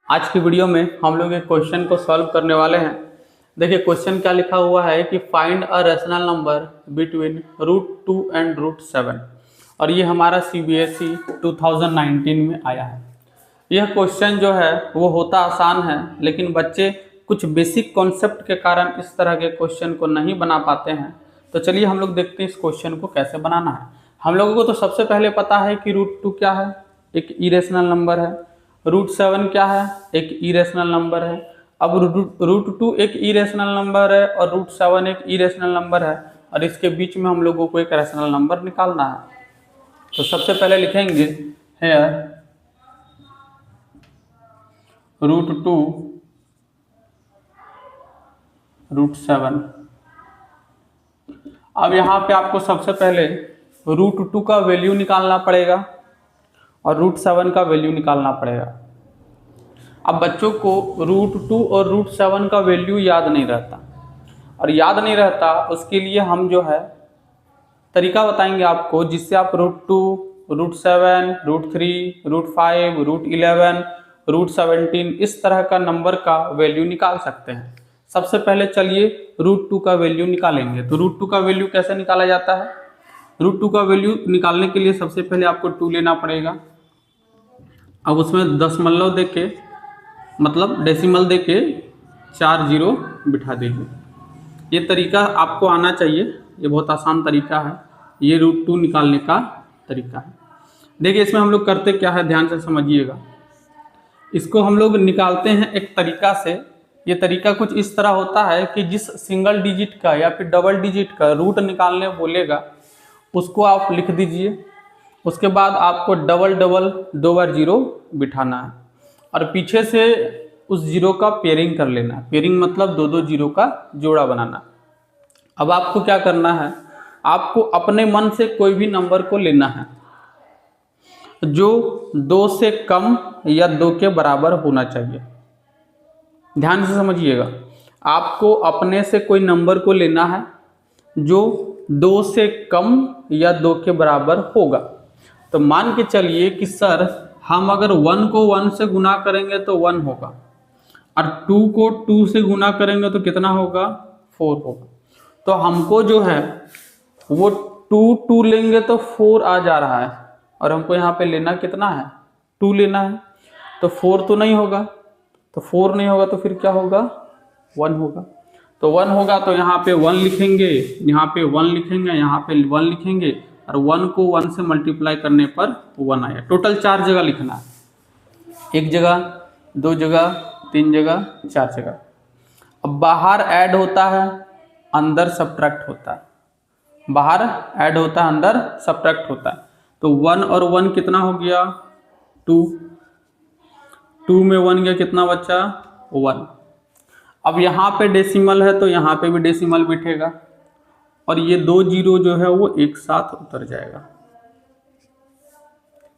आज की वीडियो में हम लोग एक क्वेश्चन को सॉल्व करने वाले हैं। देखिए क्वेश्चन क्या लिखा हुआ है कि find a rational number between √2 and √7 और ये हमारा CBSE 2019 में आया है। यह क्वेश्चन जो है वो होता आसान है, लेकिन बच्चे कुछ बेसिक कॉन्सेप्ट के कारण इस तरह के क्वेश्चन को नहीं बना पाते हैं। तो चलिए हम लोग देखते हैं इस क्वेश्चन को कैसे बनाना है। हम लोगों को तो सबसे पहले पता है कि √2 क्या है, एक इरेशनल नंबर है। √7 क्या है, एक इरेशनल नंबर है। अब √2 एक इरेशनल नंबर है और √7 एक इरेशनल नंबर है, और इसके बीच में हम लोगों को एक रैशनल नंबर निकालना है। तो सबसे पहले लिखेंगे हेयर √2 √7। अब यहाँ पे आपको सबसे पहले √2 का वैल्यू निकालना पड़ेगा और √7 का वैल्यू निकालना पड़ेगा। अब बच्चों को √2 और √7 का वैल्यू याद नहीं रहता, और याद नहीं रहता उसके लिए हम जो है तरीका बताएंगे आपको, जिससे आप √2, √7, √3, √5, √11, √17 इस तरह का नंबर का वैल्यू निकाल सकते हैं। सबसे पहले चलिए √2 का वैल्यू निकालेंगे। तो √2 का वैल्यू कैसे निकाला जाता है? √2 का वैल्यू निकालने के लिए सबसे पहले आपको 2 लेना पड़ेगा। अब उसमें दशमलव दे के, मतलब डेसिमल दे के 4 जीरो बिठा दीजिए। ये तरीका आपको आना चाहिए, ये बहुत आसान तरीका है। ये √2 निकालने का तरीका है। देखिए इसमें हम लोग करते क्या है, ध्यान से समझिएगा। इसको हम लोग निकालते हैं एक तरीका से। ये तरीका कुछ इस तरह होता है कि जिस सिंगल डिजिट का या फिर डबल डिजिट का रूट निकालने बोलेगा उसको आप लिख दीजिए। उसके बाद आपको डबल डबल 2 बार जीरो बिठाना है, और पीछे से उस जीरो का पेयरिंग कर लेना है। पेयरिंग मतलब 2-2 जीरो का जोड़ा बनाना। अब आपको क्या करना है, आपको अपने मन से कोई भी नंबर को लेना है जो 2 से कम या 2 के बराबर होना चाहिए। ध्यान से समझिएगा, आपको अपने से कोई नंबर को लेना है जो 2 से कम या 2 के बराबर होगा। तो मान के चलिए कि सर हम अगर 1 को 1 से गुना करेंगे तो 1 होगा, और 2 को 2 से गुना करेंगे तो कितना होगा? 4 होगा। तो हमको जो है वो 2 लेंगे तो 4 आ जा रहा है, और हमको यहाँ पे लेना कितना है? 2 लेना है। तो 4 तो नहीं होगा, तो 4 नहीं होगा तो फिर क्या होगा? 1 होगा। तो 1 होगा तो यहाँ पे 1 लिखेंगे, यहाँ पे 1 लिखेंगे, यहाँ पे 1 लिखेंगे, और 1 को 1 से मल्टीप्लाई करने पर 1 आया। टोटल 4 जगह लिखना है, 1 जगह, 2 जगह, 3 जगह, 4 जगह। अब बाहर ऐड होता है, अंदर सब्ट्रैक्ट होता है। बाहर ऐड होता है, अंदर सब्ट्रैक्ट होता है। तो 1 और 1 कितना हो गया? 2। 2 में 1 गया, कितना बचा? 1। अब यहाँ पे डेसिमल है तो यहाँ पे भी डेसिमल बिठेगा, और ये 2 जीरो जो है वो एक साथ उतर जाएगा।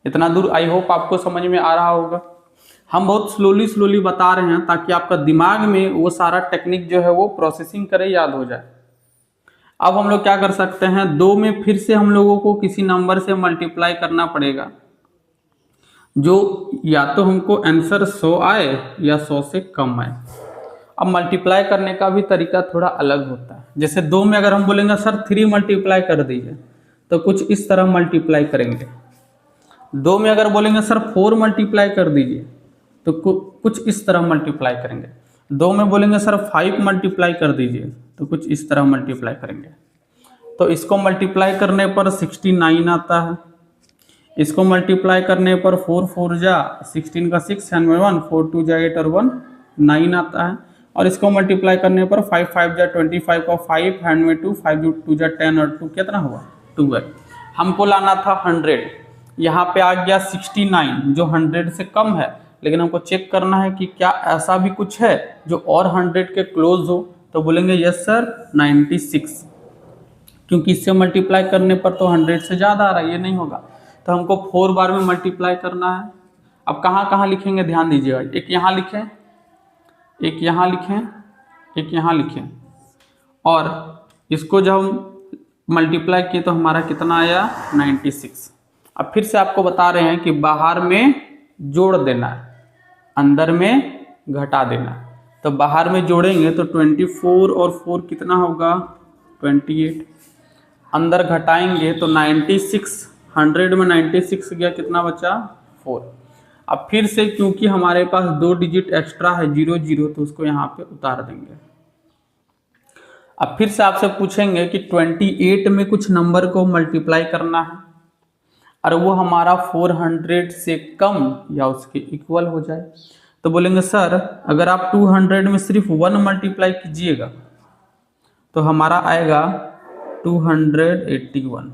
इतना दूर आई होप आपको समझ में आ रहा होगा। हम बहुत स्लोली बता रहे हैं ताकि आपका दिमाग में वो सारा टेक्निक जो है वो प्रोसेसिंग करे, याद हो जाए। अब हम लोग क्या कर सकते हैं, 2 में फिर से हम लोगों को किसी नंबर से मल्टीप्लाई करना पड़ेगा जो या तो हमको आंसर 100 आए या 100 से कम आए। अब मल्टीप्लाई करने का भी तरीका थोड़ा अलग होता है। जैसे 2 में अगर हम बोलेंगे सर 3 मल्टीप्लाई कर दीजिए, तो कुछ इस तरह मल्टीप्लाई करेंगे। 2 में अगर बोलेंगे सर 4 मल्टीप्लाई कर दीजिए, तो कुछ इस तरह मल्टीप्लाई करेंगे। 2 में बोलेंगे सर 5 मल्टीप्लाई कर दीजिए, तो कुछ इस तरह मल्टीप्लाई करेंगे। तो इसको मल्टीप्लाई करने पर 69 आता है। इसको मल्टीप्लाई करने पर 4 4 जा 16 का 6 हैंड में 1, 4 2 जा 8 और 1 9 आता है। और इसको मल्टीप्लाई करने पर 5 5 जा 25 का 5 हैंड में 2, 5 2 जा 10 और 2 कितना हुआ? 12। हमको लाना था 100, यहाँ पे आ गया 69 जो 100 से कम है, लेकिन हमको चेक करना है कि क्या ऐसा भी कुछ है जो और 100 के क्लोज हो। तो बोलेंगे यस सर 96, क्योंकि इससे मल्टीप्लाई करने पर तो 100 से ज़्यादा आ रहा है, ये नहीं होगा। तो हमको 4 बार में मल्टीप्लाई करना है। अब कहाँ कहाँ लिखेंगे, ध्यान दीजिएगा। एक यहाँ लिखें, एक यहाँ लिखें, एक यहाँ लिखें, और इसको जब हम मल्टीप्लाई किए तो हमारा कितना आया? 96। अब फिर से आपको बता रहे हैं कि बाहर में जोड़ देना है। अंदर में घटा देना। तो बाहर में जोड़ेंगे तो 24 और 4 कितना होगा 28, अंदर घटाएंगे तो 96, 100 में 96 गया, कितना बचा 4। अब फिर से क्योंकि हमारे पास 2 डिजिट एक्स्ट्रा है 0 0, तो उसको यहाँ पे उतार देंगे। अब फिर से आपसे पूछेंगे कि 28 में कुछ नंबर को मल्टीप्लाई करना है और वो हमारा 400 से कम या उसके इक्वल हो जाए, तो बोलेंगे सर अगर आप 200 में सिर्फ 1 मल्टीप्लाई कीजिएगा तो हमारा आएगा 281।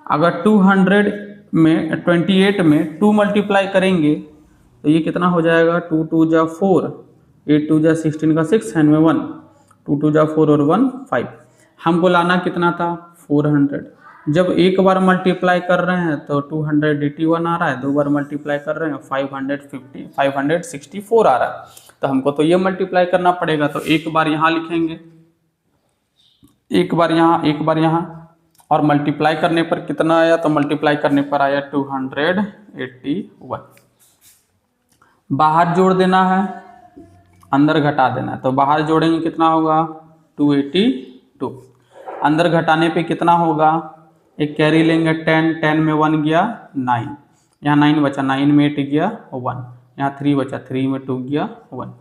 अगर 200 में 28 में 2 मल्टीप्लाई करेंगे तो ये कितना हो जाएगा 2 2 जा 4, 8 2 जा 16 का 6, हैंड में 1, 2 2 जा 4 और 1 5। हमको लाना कितना था 400। जब एक बार मल्टीप्लाई कर रहे हैं तो 281 आ रहा है, 2 बार मल्टीप्लाई कर रहे हैं 564 आ रहा है, तो हमको तो ये मल्टीप्लाई करना पड़ेगा। तो एक बार यहाँ लिखेंगे, एक बार यहाँ, एक बार यहाँ, और मल्टीप्लाई करने पर कितना आया, तो मल्टीप्लाई करने पर आया 281। बाहर जोड़ देना है, अंदर घटा देना है, तो बाहर जोड़ेंगे कितना होगा 282, अंदर घटाने पे कितना होगा, एक कैरी लेंगे 10, 10 में 1 गया 9, यहाँ 9 बचा, 9 में 8 गया 1, यहाँ 3 बचा, 3 में 2 गया 1।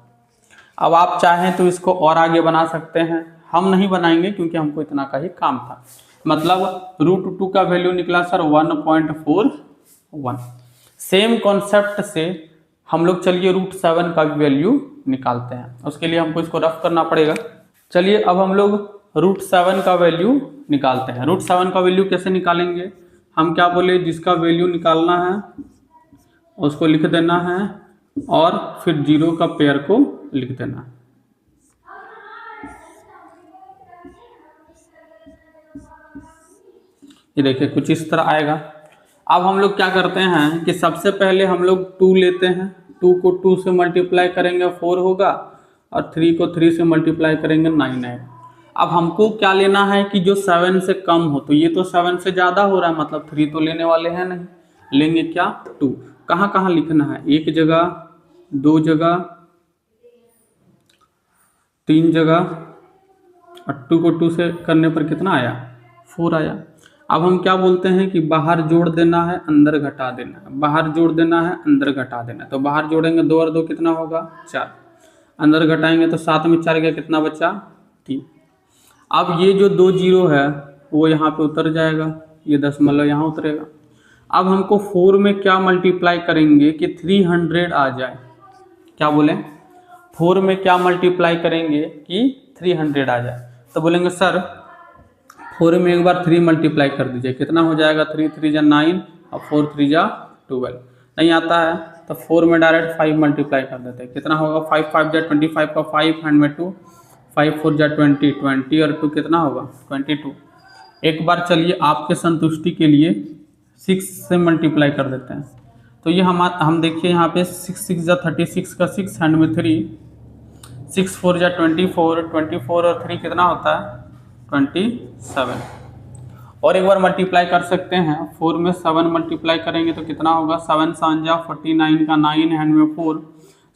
अब आप चाहें तो इसको और आगे बना सकते हैं, हम नहीं बनाएंगे क्योंकि हमको इतना का ही काम था। मतलब √2 का वैल्यू निकला सर 1.41। सेम कॉन्सेप्ट से हम लोग चलिए √7 का वैल्यू निकालते हैं, उसके लिए हमको इसको रफ करना पड़ेगा। चलिए अब हम लोग √7 का वैल्यू निकालते हैं। √7 का वैल्यू कैसे निकालेंगे, हम क्या बोले, जिसका वैल्यू निकालना है उसको लिख देना है और फिर 0 का पेयर को लिख देना है। ये देखिए कुछ इस तरह आएगा। अब हम लोग क्या करते हैं कि सबसे पहले हम लोग 2 लेते हैं, 2 को 2 से मल्टीप्लाई करेंगे 4 होगा, और 3 को 3 से मल्टीप्लाई करेंगे 9 आएगा। अब हमको क्या लेना है कि जो 7 से कम हो, तो ये तो 7 से ज़्यादा हो रहा है, मतलब 3 तो लेने वाले हैं नहीं, लेंगे क्या 2। कहाँ कहाँ लिखना है, 1 जगह, 2 जगह, 3 जगह, और 2 को 2 से करने पर कितना आया 4 आया। अब हम क्या बोलते हैं कि बाहर जोड़ देना है, अंदर घटा देना है, बाहर जोड़ देना है, अंदर घटा देना है। तो बाहर जोड़ेंगे 2 और 2 कितना होगा 4, अंदर घटाएंगे तो 7 में 4 गया, कितना बचा 3। अब ये जो 2 0 है वो यहाँ पे उतर जाएगा, ये दशमलव यहाँ उतरेगा। अब हमको 4 में क्या मल्टीप्लाई करेंगे कि 300 आ जाए, क्या बोले 4 में क्या मल्टीप्लाई करेंगे कि 300 आ जाए, तो बोलेंगे सर 4 में एक बार 3 मल्टीप्लाई कर दीजिए, कितना हो जाएगा 3 3 जा 9 और 4 3 जा 12। नहीं आता है तो 4 में डायरेक्ट 5 मल्टीप्लाई कर देते हैं, कितना होगा 5 5 जा 25 का 5, हैंड में 2, 5 4 जा 20, 20 और 2 कितना होगा 22। एक बार चलिए आपके संतुष्टि के लिए 6 से मल्टीप्लाई कर देते हैं, तो ये हम देखिए यहाँ पे 6 6 जा 36 का 6, हैंड में 3, 6 4 जा 24, 24 और 3 कितना होता है 27। और एक बार मल्टीप्लाई कर सकते हैं, 4 में 7 मल्टीप्लाई करेंगे तो कितना होगा 7 7 जा 49 का 9, हैंड में 4,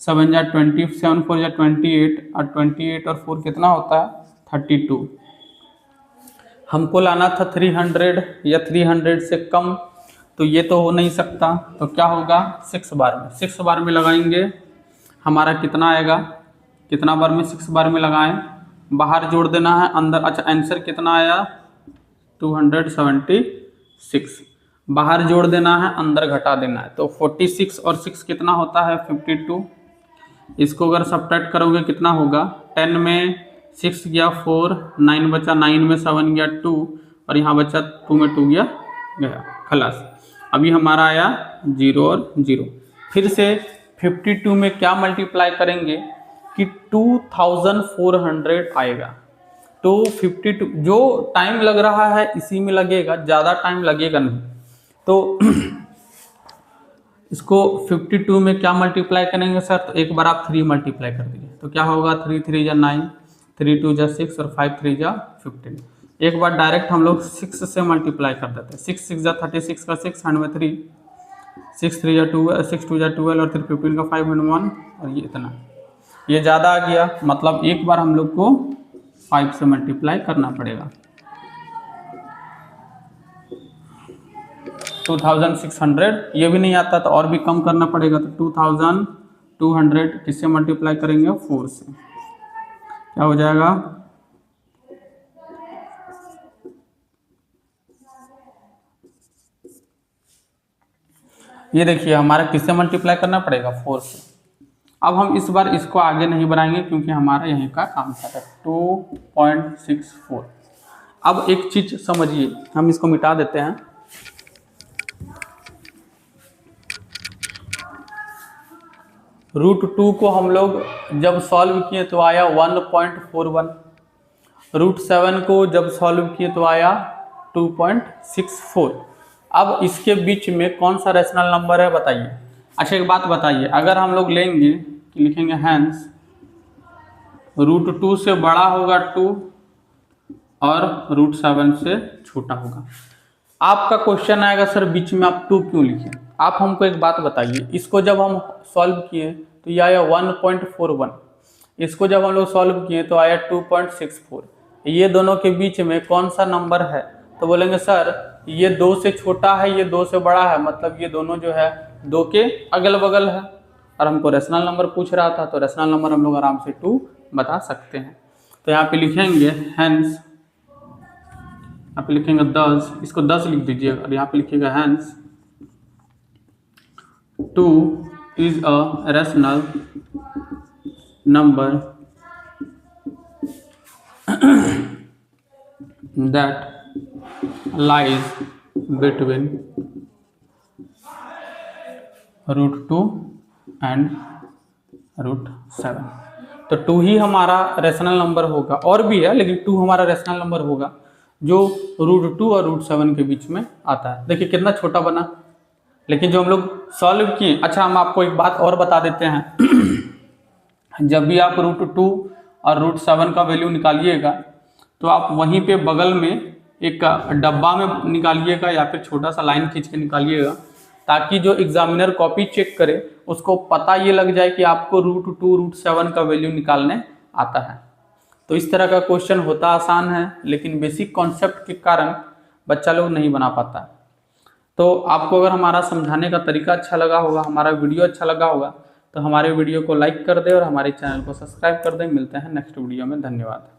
7 जा 20, 7 4 जा 28, और 28 और 4 कितना होता है 32। हमको लाना था 300 या 300 से कम, तो ये तो हो नहीं सकता, तो क्या होगा 6 बार में, 6 बार में लगाएंगे हमारा कितना आएगा, कितना बार में 6 बार में लगाएं, बाहर जोड़ देना है, अंदर, अच्छा आंसर कितना आया 276, बाहर जोड़ देना है, अंदर घटा देना है, तो 46 और 6 कितना होता है 52। इसको अगर सब्ट्रैक्ट करोगे कितना होगा, 10 में 6 गया 4, 9 बचा, 9 में 7 गया 2, और यहाँ बचा 2 में 2 गया खलास। अभी हमारा आया 0 और 0। फिर से 52 में क्या मल्टीप्लाई करेंगे कि 2400 आएगा, तो 52 जो टाइम लग रहा है इसी में लगेगा, ज़्यादा टाइम लगेगा नहीं। तो इसको 52 में क्या मल्टीप्लाई करेंगे सर, तो एक बार आप 3 मल्टीप्लाई कर दीजिए, तो क्या होगा 3 3 जा 9, 3 2 जा 6 और 5 3 जा 15। एक बार डायरेक्ट हम लोग 6 से मल्टीप्लाई कर देते हैं, 6 6 जा 36 का 6, हैंड में 3, 6 3 12, 6 2 12 और 3 15 का 501 और ये इतना, ये ज़्यादा आ गया, मतलब एक बार हम लोग को 5 से मल्टीप्लाई करना पड़ेगा। 2600, ये भी नहीं आता तो और भी कम करना पड़ेगा, तो 2200 किससे मल्टीप्लाई करेंगे? 4 से। क्या हो जाएगा? ये देखिए हमारा किससे मल्टीप्लाई करना पड़ेगा? 4 से। अब हम इस बार इसको आगे नहीं बढ़ाएंगे क्योंकि हमारा यहीं का काम था 2.64। अब एक चीज समझिए, हम इसको मिटा देते हैं। √2 को हम लोग जब सॉल्व किए तो आया 1.41, √7 को जब सॉल्व किए तो आया 2.64। अब इसके बीच में कौन सा रैशनल नंबर है बताइए? अच्छा एक बात बताइए, अगर हम लोग लेंगे कि लिखेंगे हैंस √2 से बड़ा होगा 2 और √7 से छोटा होगा। आपका क्वेश्चन आएगा सर बीच में आप 2 क्यों लिखे? आप हमको एक बात बताइए, इसको जब हम सॉल्व किए तो ये आया 1.41, इसको जब हम लोग सॉल्व किए तो आया 2.64। ये दोनों के बीच में कौन सा नंबर है? तो बोलेंगे सर ये 2 से छोटा है, ये 2 से बड़ा है, मतलब ये दोनों जो है 2 के अगल बगल है। और हमको रैशनल नंबर पूछ रहा था, तो रैशनल नंबर हम लोग आराम से 2 बता सकते हैं। तो यहाँ पे लिखेंगे हैंस, यहाँ पे लिखेंगे 10, इसको 10 लिख दीजिए और यहाँ पे लिखिएगा hence 2 is a rational number that lies between √2 and √7। तो 2 ही हमारा रैशनल नंबर होगा, और भी है लेकिन 2 हमारा रैशनल नंबर होगा जो √2 और √7 के बीच में आता है। देखिए कितना छोटा बना, लेकिन जो हम लोग सॉल्व किए। अच्छा हम आपको एक बात और बता देते हैं जब भी आप √2 और √7 का वैल्यू निकालिएगा तो आप वहीं पे बगल में एक डब्बा में निकालिएगा या फिर छोटा सा लाइन खींच के निकालिएगा, ताकि जो एग्जामिनर कॉपी चेक करे उसको पता ये लग जाए कि आपको √2 √7 का वैल्यू निकालने आता है। तो इस तरह का क्वेश्चन होता आसान है, लेकिन बेसिक कॉन्सेप्ट के कारण बच्चा लोग नहीं बना पाता। तो आपको अगर हमारा समझाने का तरीका अच्छा लगा होगा, हमारा वीडियो अच्छा लगा होगा, तो हमारे वीडियो को लाइक कर दें और हमारे चैनल को सब्सक्राइब कर दें। मिलते हैं नेक्स्ट वीडियो में। धन्यवाद।